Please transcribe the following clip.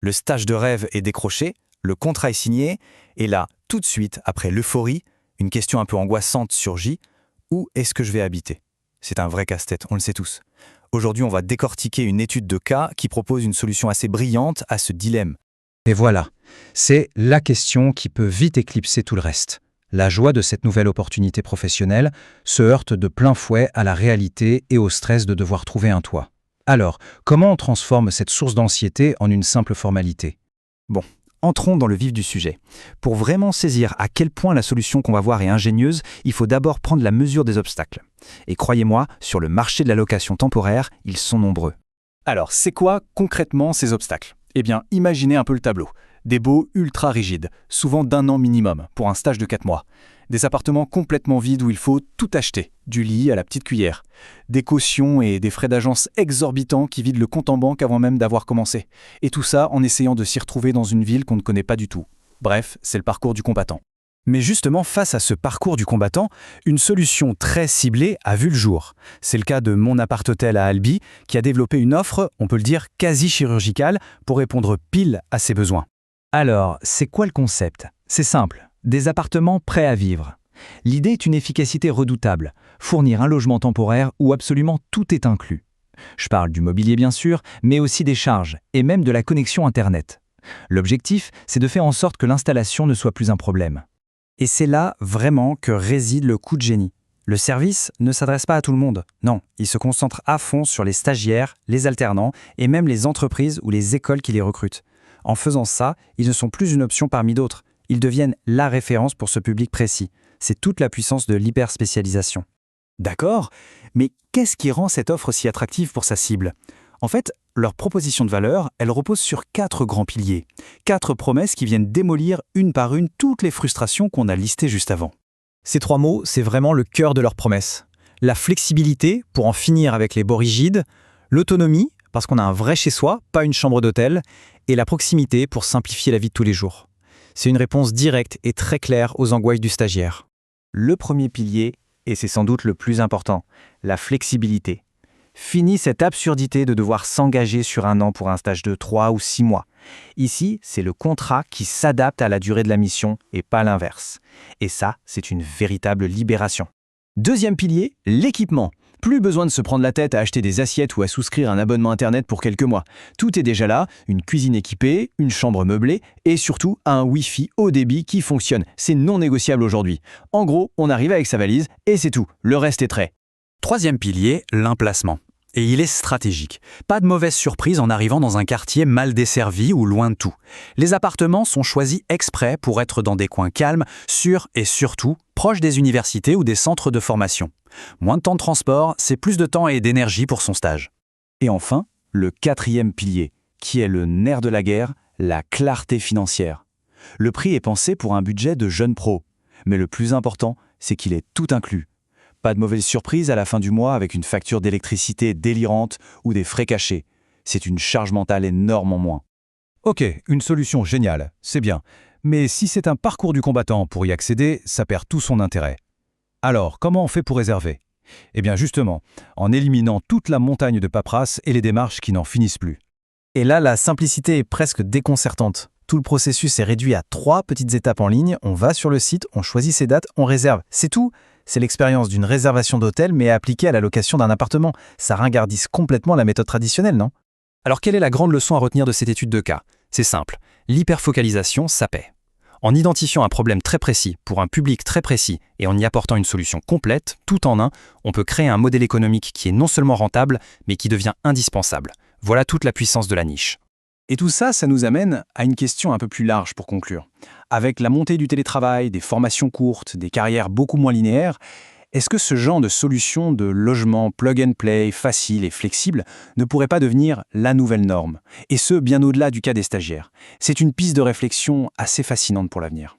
Le stage de rêve est décroché, le contrat est signé, et là, tout de suite, après l'euphorie, une question un peu angoissante surgit. Où est-ce que je vais habiter? C'est un vrai casse-tête, on le sait tous. Aujourd'hui, on va décortiquer une étude de cas qui propose une solution assez brillante à ce dilemme. Et voilà, c'est la question qui peut vite éclipser tout le reste. La joie de cette nouvelle opportunité professionnelle se heurte de plein fouet à la réalité et au stress de devoir trouver un toit. Alors, comment on transforme cette source d'anxiété en une simple formalité? Bon, entrons dans le vif du sujet. Pour vraiment saisir à quel point la solution qu'on va voir est ingénieuse, il faut d'abord prendre la mesure des obstacles. Et croyez-moi, sur le marché de la location temporaire, ils sont nombreux. Alors, c'est quoi concrètement ces obstacles? Eh bien, imaginez un peu le tableau. Des baux ultra rigides, souvent d'1 an minimum, pour un stage de 4 mois. Des appartements complètement vides où il faut tout acheter, du lit à la petite cuillère. Des cautions et des frais d'agence exorbitants qui vident le compte en banque avant même d'avoir commencé. Et tout ça en essayant de s'y retrouver dans une ville qu'on ne connaît pas du tout. Bref, c'est le parcours du combattant. Mais justement, face à ce parcours du combattant, une solution très ciblée a vu le jour. C'est le cas de Mon Appart Hôtel à Albi, qui a développé une offre, on peut le dire, quasi chirurgicale, pour répondre pile à ses besoins. Alors, c'est quoi le concept? C'est simple, des appartements prêts à vivre. L'idée est une efficacité redoutable, fournir un logement temporaire où absolument tout est inclus. Je parle du mobilier bien sûr, mais aussi des charges, et même de la connexion Internet. L'objectif, c'est de faire en sorte que l'installation ne soit plus un problème. Et c'est là vraiment que réside le coup de génie. Le service ne s'adresse pas à tout le monde. Non, il se concentre à fond sur les stagiaires, les alternants et même les entreprises ou les écoles qui les recrutent. En faisant ça, ils ne sont plus une option parmi d'autres. Ils deviennent la référence pour ce public précis. C'est toute la puissance de l'hyperspécialisation. D'accord, mais qu'est-ce qui rend cette offre si attractive pour sa cible? En fait, leur proposition de valeur, elle repose sur 4 grands piliers. 4 promesses qui viennent démolir une par une toutes les frustrations qu'on a listées juste avant. Ces 3 mots, c'est vraiment le cœur de leur promesse. La flexibilité, pour en finir avec les baux rigides, l'autonomie, parce qu'on a un vrai chez-soi, pas une chambre d'hôtel, et la proximité pour simplifier la vie de tous les jours. C'est une réponse directe et très claire aux angoisses du stagiaire. Le premier pilier, et c'est sans doute le plus important, la flexibilité. Fini cette absurdité de devoir s'engager sur 1 an pour un stage de 3 ou 6 mois. Ici, c'est le contrat qui s'adapte à la durée de la mission et pas l'inverse. Et ça, c'est une véritable libération. Deuxième pilier, l'équipement. Plus besoin de se prendre la tête à acheter des assiettes ou à souscrire un abonnement Internet pour quelques mois. Tout est déjà là, une cuisine équipée, une chambre meublée et surtout un Wi-Fi haut débit qui fonctionne. C'est non négociable aujourd'hui. En gros, on arrive avec sa valise et c'est tout. Le reste est trait. Troisième pilier, l'emplacement. Et il est stratégique. Pas de mauvaise surprise en arrivant dans un quartier mal desservi ou loin de tout. Les appartements sont choisis exprès pour être dans des coins calmes, sûrs et surtout proches des universités ou des centres de formation. Moins de temps de transport, c'est plus de temps et d'énergie pour son stage. Et enfin, le 4e pilier, qui est le nerf de la guerre, la clarté financière. Le prix est pensé pour un budget de jeune pro. Mais le plus important, c'est qu'il est tout inclus. Pas de mauvaise surprise à la fin du mois avec une facture d'électricité délirante ou des frais cachés. C'est une charge mentale énorme en moins. Ok, une solution géniale, c'est bien. Mais si c'est un parcours du combattant pour y accéder, ça perd tout son intérêt. Alors, comment on fait pour réserver? Eh bien justement, en éliminant toute la montagne de paperasse et les démarches qui n'en finissent plus. Et là, la simplicité est presque déconcertante. Tout le processus est réduit à 3 petites étapes en ligne. On va sur le site, on choisit ses dates, on réserve. C'est tout. C'est l'expérience d'une réservation d'hôtel, mais appliquée à la location d'un appartement. Ça ringardise complètement la méthode traditionnelle, non? Alors quelle est la grande leçon à retenir de cette étude de cas? C'est simple. L'hyperfocalisation, ça paie. En identifiant un problème très précis pour un public très précis et en y apportant une solution complète, tout en un, on peut créer un modèle économique qui est non seulement rentable, mais qui devient indispensable. Voilà toute la puissance de la niche. Et tout ça, ça nous amène à une question un peu plus large pour conclure. Avec la montée du télétravail, des formations courtes, des carrières beaucoup moins linéaires, est-ce que ce genre de solution de logement plug and play, facile et flexible, ne pourrait pas devenir la nouvelle norme? Et ce, bien au-delà du cas des stagiaires. C'est une piste de réflexion assez fascinante pour l'avenir.